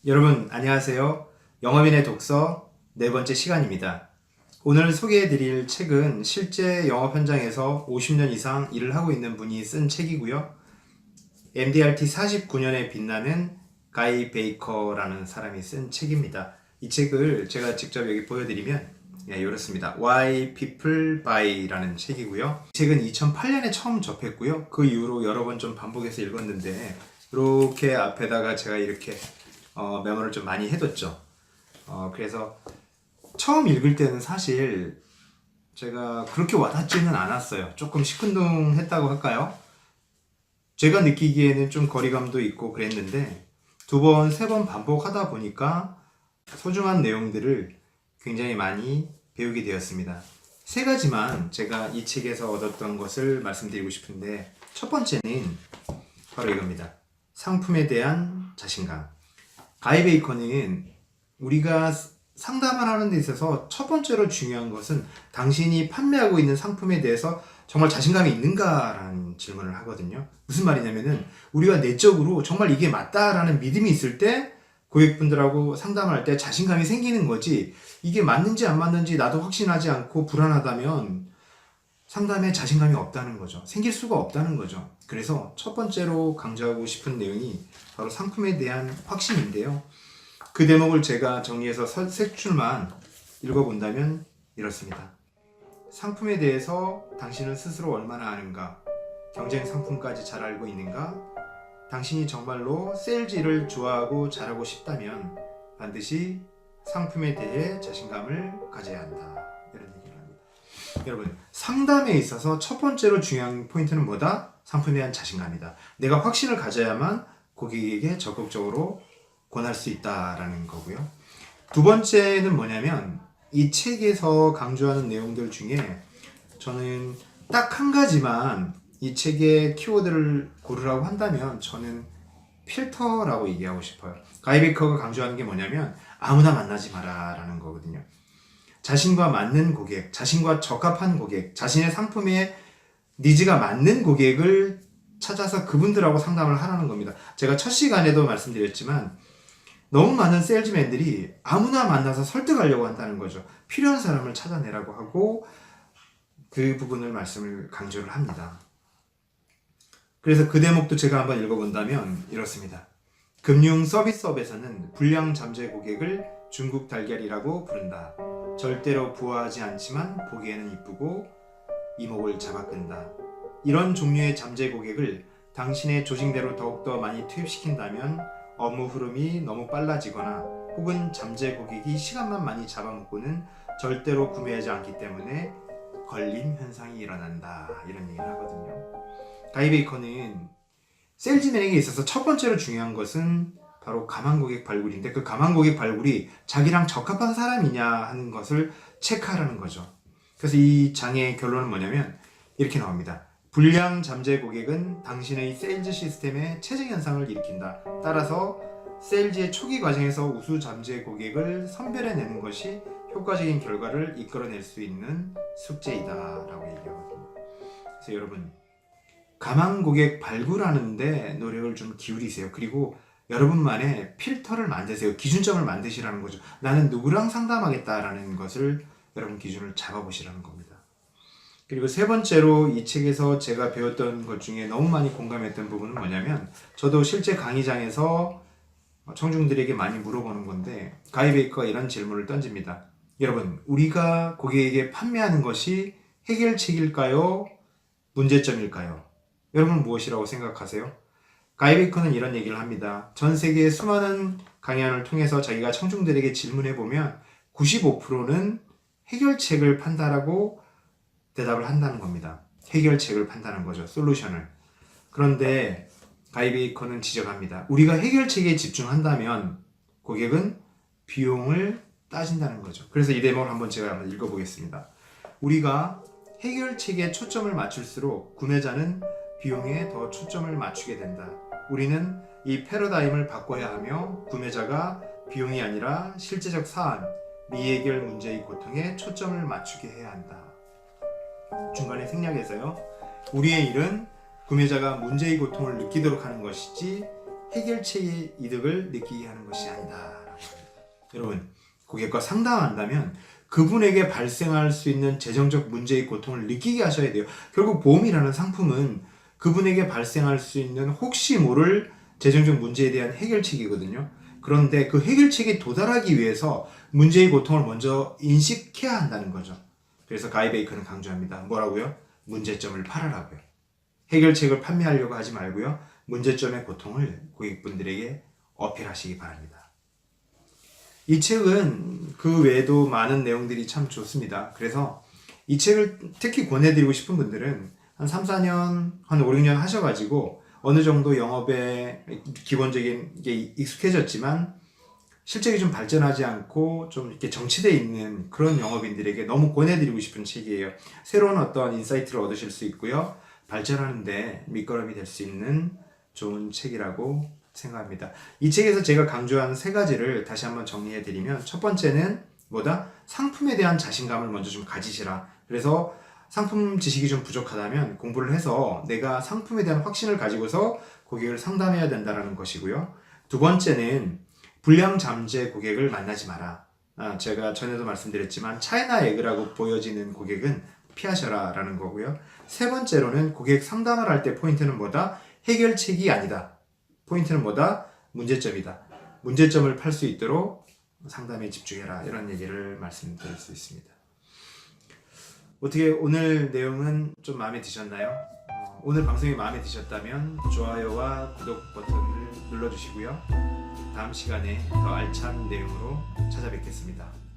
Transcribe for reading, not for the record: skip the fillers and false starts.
여러분 안녕하세요. 영어민의 독서 네 번째 시간입니다. 오늘 소개해드릴 책은 실제 영업 현장에서 50년 이상 일을 하고 있는 분이 쓴 책이고요. MDRT 49년에 빛나는 가이 베이커라는 사람이 쓴 책입니다. 이 책을 제가 직접 여기 보여드리면 이렇습니다. Why People Buy라는 책이고요. 이 책은 2008년에 처음 접했고요. 그 이후로 여러 번 좀 반복해서 읽었는데 이렇게 앞에다가 제가 이렇게 메모를 좀 많이 해뒀죠. 그래서 처음 읽을 때는 사실 제가 그렇게 와닿지는 않았어요. 조금 시큰둥했다고 할까요? 제가 느끼기에는 좀 거리감도 있고 그랬는데 두 번, 세 번 반복하다 보니까 소중한 내용들을 굉장히 많이 배우게 되었습니다. 세 가지만 제가 이 책에서 얻었던 것을 말씀드리고 싶은데 첫 번째는 바로 이겁니다. 상품에 대한 자신감. 가이 베이커는 우리가 상담을 하는 데 있어서 첫 번째로 중요한 것은 당신이 판매하고 있는 상품에 대해서 정말 자신감이 있는가라는 질문을 하거든요. 무슨 말이냐면은 우리가 내적으로 정말 이게 맞다라는 믿음이 있을 때 고객분들하고 상담을 할 때 자신감이 생기는 거지, 이게 맞는지 안 맞는지 나도 확신하지 않고 불안하다면 상담에 자신감이 없다는 거죠. 생길 수가 없다는 거죠. 그래서 첫 번째로 강조하고 싶은 내용이 바로 상품에 대한 확신인데요. 그 대목을 제가 정리해서 세 줄만 읽어본다면 이렇습니다. 상품에 대해서 당신은 스스로 얼마나 아는가? 경쟁 상품까지 잘 알고 있는가? 당신이 정말로 세일즈를 좋아하고 잘하고 싶다면 반드시 상품에 대해 자신감을 가져야 한다. 이런 얘기를 합니다. 여러분, 상담에 있어서 첫 번째로 중요한 포인트는 뭐다? 상품에 대한 자신감이다. 내가 확신을 가져야만 고객에게 적극적으로 권할 수 있다라는 거고요. 두 번째는 뭐냐면 이 책에서 강조하는 내용들 중에 저는 딱 한 가지만 이 책의 키워드를 고르라고 한다면 저는 필터라고 얘기하고 싶어요. 가이 베이커가 강조하는 게 뭐냐면 아무나 만나지 마라 라는 거거든요. 자신과 맞는 고객, 자신과 적합한 고객, 자신의 상품에 니즈가 맞는 고객을 찾아서 그분들하고 상담을 하라는 겁니다. 제가 첫 시간에도 말씀드렸지만 너무 많은 세일즈맨들이 아무나 만나서 설득하려고 한다는 거죠. 필요한 사람을 찾아내라고 하고 그 부분을 말씀을 강조를 합니다. 그래서 그 대목도 제가 한번 읽어본다면 이렇습니다. 금융 서비스업에서는 불량 잠재 고객을 중국 달걀이라고 부른다. 절대로 부화하지 않지만 보기에는 이쁘고 이목을 잡아끈다. 이런 종류의 잠재 고객을 당신의 조직대로 더욱더 많이 투입시킨다면 업무 흐름이 너무 빨라지거나 혹은 잠재 고객이 시간만 많이 잡아먹고는 절대로 구매하지 않기 때문에 걸림 현상이 일어난다. 이런 얘기를 하거든요. 가이 베이커는 세일즈맨에게 있어서 첫 번째로 중요한 것은 바로 가망 고객 발굴인데 그 가망 고객 발굴이 자기랑 적합한 사람이냐 하는 것을 체크하라는 거죠. 그래서 이 장의 결론은 뭐냐면 이렇게 나옵니다. 불량 잠재 고객은 당신의 세일즈 시스템에 체증 현상을 일으킨다. 따라서 세일즈의 초기 과정에서 우수 잠재 고객을 선별해내는 것이 효과적인 결과를 이끌어낼 수 있는 숙제이다 라고 얘기하거든요. 그래서 여러분, 가망 고객 발굴하는데 노력을 좀 기울이세요. 그리고 여러분만의 필터를 만드세요. 기준점을 만드시라는 거죠. 나는 누구랑 상담하겠다라는 것을 여러분 기준을 잡아보시라는 겁니다. 그리고 세 번째로 이 책에서 제가 배웠던 것 중에 너무 많이 공감했던 부분은 뭐냐면 저도 실제 강의장에서 청중들에게 많이 물어보는 건데 가이 베이커가 이런 질문을 던집니다. 여러분, 우리가 고객에게 판매하는 것이 해결책일까요? 문제점일까요? 여러분 무엇이라고 생각하세요? 가이 베이커는 이런 얘기를 합니다. 전 세계의 수많은 강연을 통해서 자기가 청중들에게 질문해보면 95%는 해결책을 판다라고 대답을 한다는 겁니다. 해결책을 판다는 거죠. 솔루션을. 그런데 가이 베이커는 지적합니다. 우리가 해결책에 집중한다면 고객은 비용을 따진다는 거죠. 그래서 이 대목을 제가 한번 읽어보겠습니다. 우리가 해결책에 초점을 맞출수록 구매자는 비용에 더 초점을 맞추게 된다. 우리는 이 패러다임을 바꿔야 하며 구매자가 비용이 아니라 실제적 사안, 미해결 문제의 고통에 초점을 맞추게 해야 한다. 중간에 생략해서요. 우리의 일은 구매자가 문제의 고통을 느끼도록 하는 것이지 해결책의 이득을 느끼게 하는 것이 아니다. 여러분, 고객과 상담한다면 그분에게 발생할 수 있는 재정적 문제의 고통을 느끼게 하셔야 돼요. 결국 보험이라는 상품은 그분에게 발생할 수 있는 혹시 모를 재정적 문제에 대한 해결책이거든요. 그런데 그 해결책에 도달하기 위해서 문제의 고통을 먼저 인식해야 한다는 거죠. 그래서 가이 베이커는 강조합니다. 뭐라고요? 문제점을 팔아라고요. 해결책을 판매하려고 하지 말고요. 문제점의 고통을 고객분들에게 어필하시기 바랍니다. 이 책은 그 외에도 많은 내용들이 참 좋습니다. 그래서 이 책을 특히 권해드리고 싶은 분들은 한 3, 4년, 한 5, 6년 하셔가지고 어느 정도 영업에 기본적인 게 익숙해졌지만 실적이 좀 발전하지 않고 좀 이렇게 정치되어 있는 그런 영업인들에게 너무 권해드리고 싶은 책이에요. 새로운 어떤 인사이트를 얻으실 수 있고요. 발전하는데 밑거름이 될 수 있는 좋은 책이라고 생각합니다. 이 책에서 제가 강조한 3가지를 다시 한번 정리해드리면, 첫 번째는 뭐다? 상품에 대한 자신감을 먼저 좀 가지시라. 그래서 상품 지식이 좀 부족하다면 공부를 해서 내가 상품에 대한 확신을 가지고서 고객을 상담해야 된다는 것이고요. 두 번째는 불량 잠재 고객을 만나지 마라. 제가 전에도 말씀드렸지만 차이나 에그라고 보여지는 고객은 피하셔라 라는 거고요. 세 번째로는 고객 상담을 할 때 포인트는 뭐다? 해결책이 아니다. 포인트는 뭐다? 문제점이다. 문제점을 팔 수 있도록 상담에 집중해라. 이런 얘기를 말씀드릴 수 있습니다. 어떻게 오늘 내용은 좀 마음에 드셨나요? 오늘 방송이 마음에 드셨다면 좋아요와 구독 버튼을 눌러주시고요. 다음 시간에 더 알찬 내용으로 찾아뵙겠습니다.